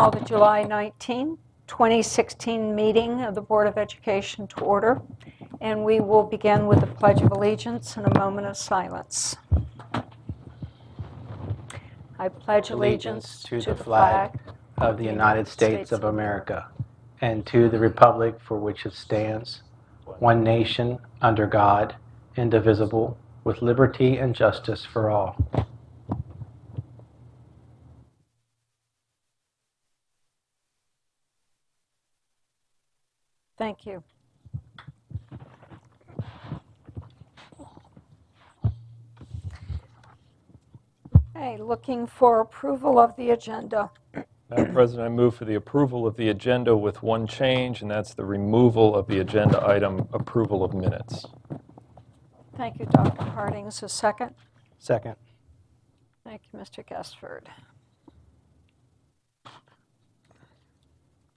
call the July 19, 2016 meeting of the Board of Education to order, and we will begin with the Pledge of Allegiance and a moment of silence. I pledge allegiance to the flag of the United States of America and to the republic for which it stands, one nation, under God, indivisible, with liberty and justice for all. Thank you. Okay, looking for approval of the agenda. Madam President, I move for the approval of the agenda with one change, and that's the removal of the agenda item, approval of minutes. Thank you, Dr. Hardings. A second? Second. Thank you, Mr. Guestford.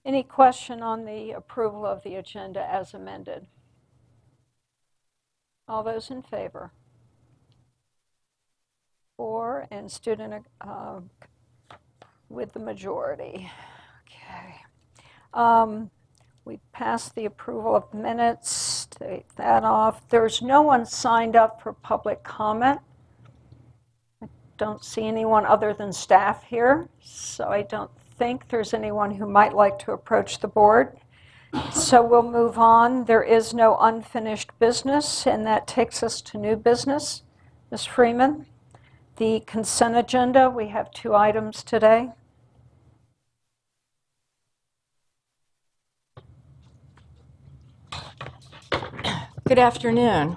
Any question on the approval of the agenda as amended? All those in favor? 4, and student with the majority. Okay. We passed the approval of minutes. Take that off. There's no one signed up for public comment. I don't see anyone other than staff here, so I don't think there's anyone who might like to approach the board. So we'll move on. There is no unfinished business, and that takes us to new business. Ms. Freeman, the consent agenda, we have 2 items today. Good afternoon.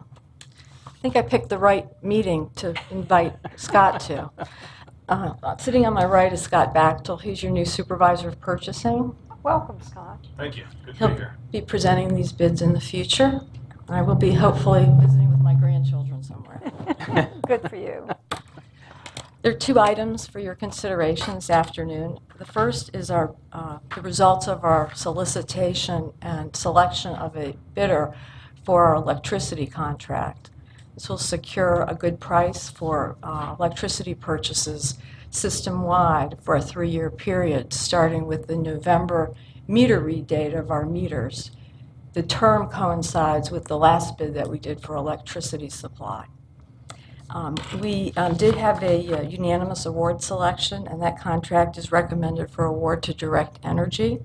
I think I picked the right meeting to invite Scott to. Sitting on my right is Scott Bachtel. He's your new supervisor of purchasing. Welcome, Scott. Thank you. Good to He'll be here. be presenting these bids in the future. I will be hopefully visiting with my grandchildren somewhere. Good for you. There are 2 items for your consideration this afternoon. The first is the results of our solicitation and selection of a bidder for our electricity contract. This will secure a good price for electricity purchases system-wide for a 3-year period, starting with the November meter read date of our meters. The term coincides with the last bid that we did for electricity supply. We did have a unanimous award selection, and that contract is recommended for award to Direct Energy.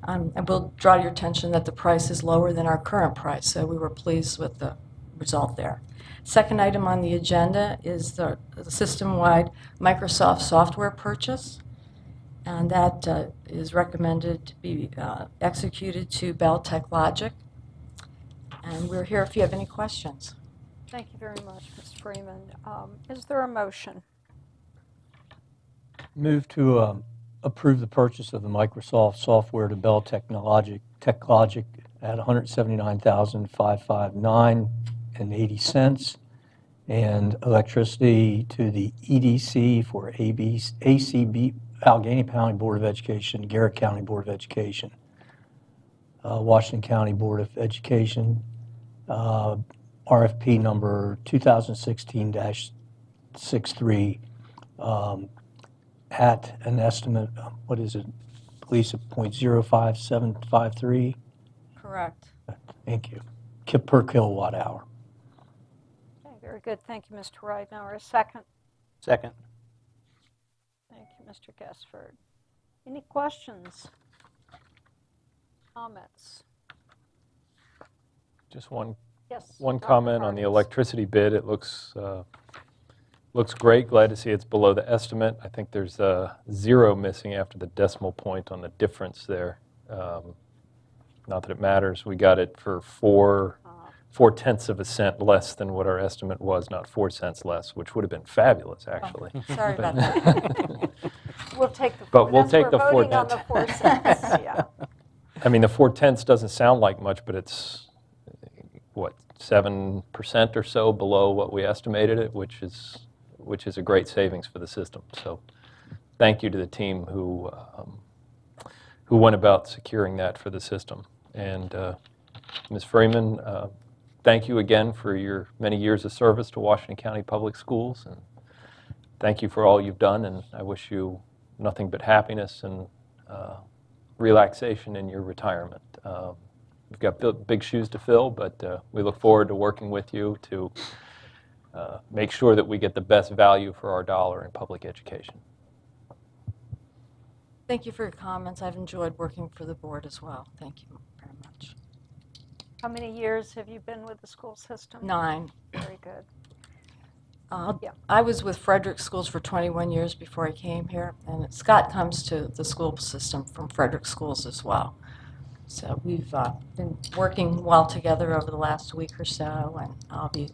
I will draw your attention that the price is lower than our current price, so we were pleased with the result there. Second item on the agenda is the system-wide Microsoft software purchase, and that is recommended to be executed to Bell TechLogic. And we're here if you have any questions. Thank you very much, Ms. Freeman. Is there a motion? Move to approve the purchase of the Microsoft software to Bell TechLogic at $179,559.80, and electricity to the EDC for ACB, Allegheny County Board of Education, Garrett County Board of Education, Washington County Board of Education, RFP number 2016-63, at an estimate, what is it, Lisa, 0.05753? Correct. Thank you. Per kilowatt hour. Okay, very good. Thank you, Mr. Ridenhour. A second? Second. Thank you, Mr. Guestford. Any questions? Comments? Just one Yes. One Dr. comment on the Hardings. electricity bid. It looks great. Glad to see it's below the estimate. I think there's a 0 missing after the decimal point on the difference there. Not that it matters. We got it for 4/10 of a cent less than what our estimate was, not 4 cents less, which would have been fabulous, actually. Sorry about that. We'll take the But we'll that's- take the we're voting on 4 the 4 cents. Yeah. I mean, the 4/10 doesn't sound like much, but it's, what, 7% or so below what we estimated it, which is a great savings for the system. So thank you to the team who went about securing that for the system. And Ms. Freeman, thank you again for your many years of service to Washington County Public Schools, and thank you for all you've done, and I wish you nothing but happiness and relaxation in your retirement. You've got big shoes to fill, but we look forward to working with you to make sure that we get the best value for our dollar in public education. Thank you for your comments. I've enjoyed working for the board as well. Thank you very much. How many years have you been with the school system? 9. Very good. Yeah. I was with Frederick Schools for 21 years before I came here, and Scott comes to the school system from Frederick Schools as well. So we've been working well together over the last week or so, and I'll be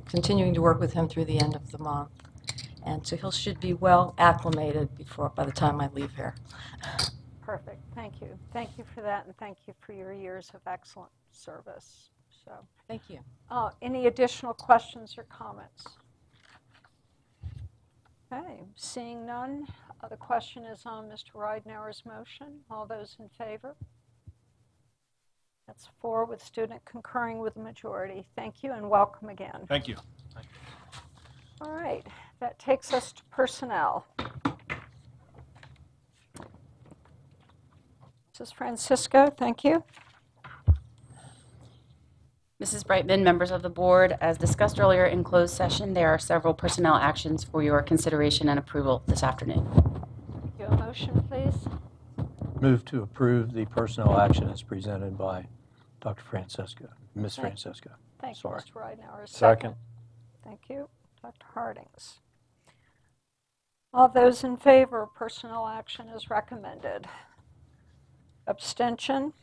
continuing to work with him through the end of the month. And so he should be well acclimated by the time I leave here. Perfect. Thank you. Thank you for that, and thank you for your years of excellent service. So, Thank you. any additional questions or comments? Okay, seeing none, the question is on Mr. Ridenour's motion. All those in favor? That's 4 with student concurring with the majority. Thank you and welcome again. Thank you. All right, that takes us to personnel. Mrs. Francisco, thank you. Mrs. Brightman, members of the board, as discussed earlier in closed session, there are several personnel actions for your consideration and approval this afternoon. Thank you. A motion, please. Move to approve the personnel action as presented by Dr. Francisco, Ms. Thank- Francisco. Thank you, Sorry. Mr. Ridenour. Second. Thank you. Dr. Hardings. All those in favor of personnel action as recommended. Abstention?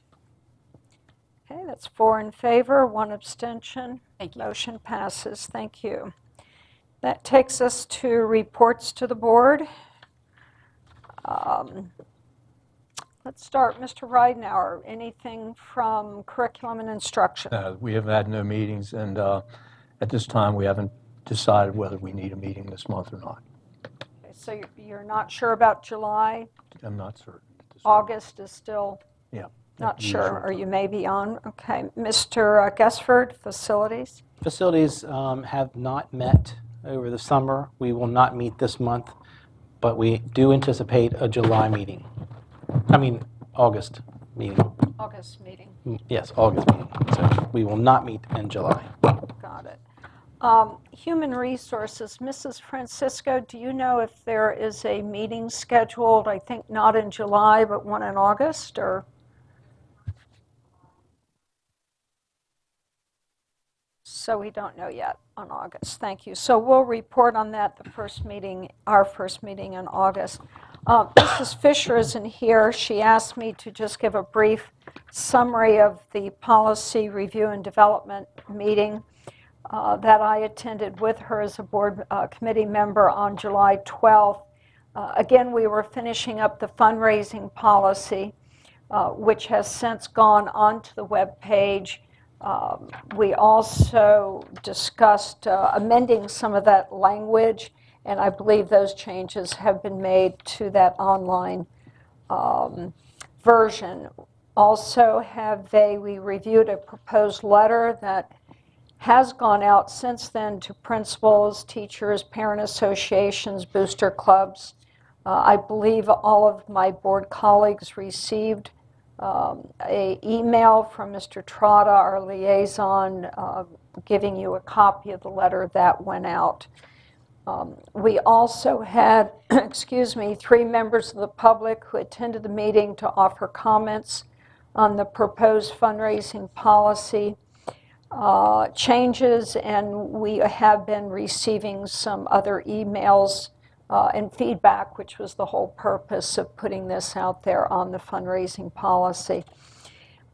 Okay, that's 4 in favor, 1 abstention. Thank you. Motion passes. Thank you. That takes us to reports to the board. Let's start, Mr. Ridenour. Anything from curriculum and instruction? We have had no meetings, and at this time, we haven't decided whether we need a meeting this month or not. Okay, so you're not sure about July? I'm not certain. At this point. August is still Yeah. not Usual sure, or time. you may be on. Okay, Mr. Gesford, facilities? Facilities have not met over the summer. We will not meet this month, but we do anticipate a July meeting. August meeting. August meeting, Yes, August meeting. So we will not meet in July. got it. Human resources, Mrs. Francisco, do you know if there is a meeting scheduled, I think not in July, but one in August, or? So we don't know yet on August. Thank you. So we'll report on that, our first meeting in August. Mrs. Fisher isn't here. She asked me to just give a brief summary of the policy review and development meeting that I attended with her as a board committee member on July 12th. Again, we were finishing up the fundraising policy, which has since gone onto the web page. We also discussed amending some of that language, and I believe those changes have been made to that online version. Also, we reviewed a proposed letter that has gone out since then to principals, teachers, parent associations, booster clubs. I believe all of my board colleagues received an email from Mr. Trotta, our liaison, giving you a copy of the letter that went out. We also had, 3 members of the public who attended the meeting to offer comments on the proposed fundraising policy changes, and we have been receiving some other emails and feedback, which was the whole purpose of putting this out there on the fundraising policy.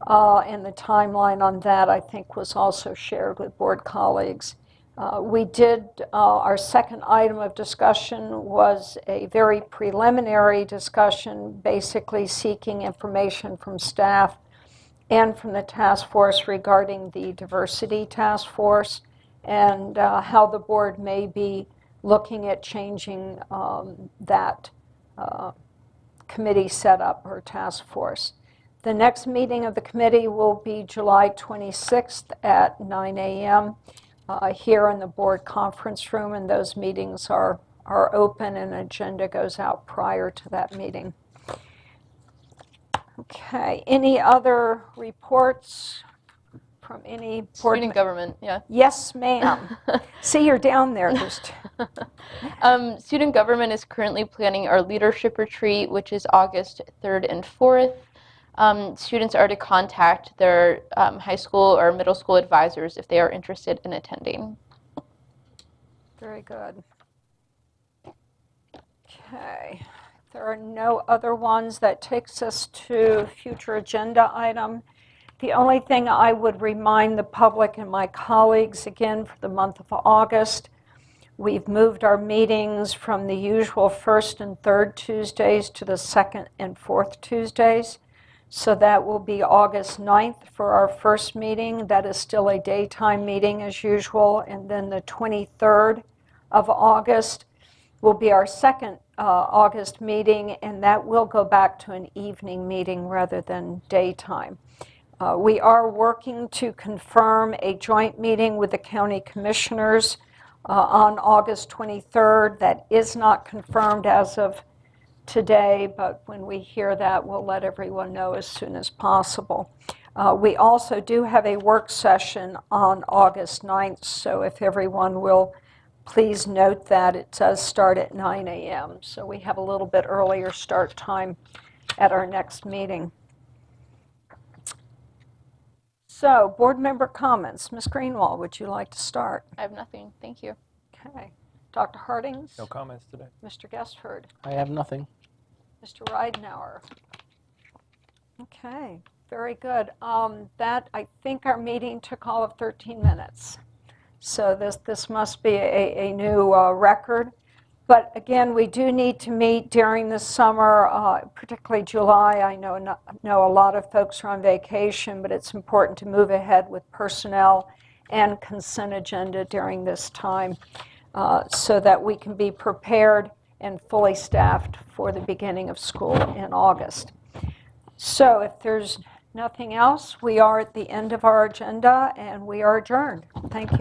And the timeline on that, I think, was also shared with board colleagues. Our second item of discussion was a very preliminary discussion, basically seeking information from staff and from the task force regarding the diversity task force and how the board may be looking at changing that committee setup or task force. The next meeting of the committee will be July 26th at 9 a.m. Here in the board conference room, and those meetings are open and an agenda goes out prior to that meeting. Okay, any other reports from any board? Student government, yeah. Yes, ma'am. See, you're down there. Student government is currently planning our leadership retreat, which is August 3rd and 4th. Students are to contact their high school or middle school advisors if they are interested in attending. Very good. Okay, if there are no other ones, that takes us to future agenda item. The only thing I would remind the public and my colleagues, again, for the month of August, we've moved our meetings from the usual first and third Tuesdays to the second and fourth Tuesdays. So that will be August 9th for our first meeting. That is still a daytime meeting as usual. And then the 23rd of August will be our second August meeting, and that will go back to an evening meeting rather than daytime. We are working to confirm a joint meeting with the county commissioners on August 23rd. That is not confirmed as of today, but when we hear that, we'll let everyone know as soon as possible. We also do have a work session on August 9th, so if everyone will please note that it does start at 9 a.m., so we have a little bit earlier start time at our next meeting. So, board member comments. Ms. Greenwald, would you like to start? I have nothing. Thank you. Okay. Dr. Hardings? No comments today? Mr. Guestford? I have nothing. Mr. Ridenour? Okay, very good. That, I think our meeting took all of 13 minutes. So this must be a new record. But again, we do need to meet during the summer, particularly July. I know a lot of folks are on vacation, but it's important to move ahead with personnel and consent agenda during this time so that we can be prepared and fully staffed for the beginning of school in August. So if there's nothing else, we are at the end of our agenda and we are adjourned. Thank you.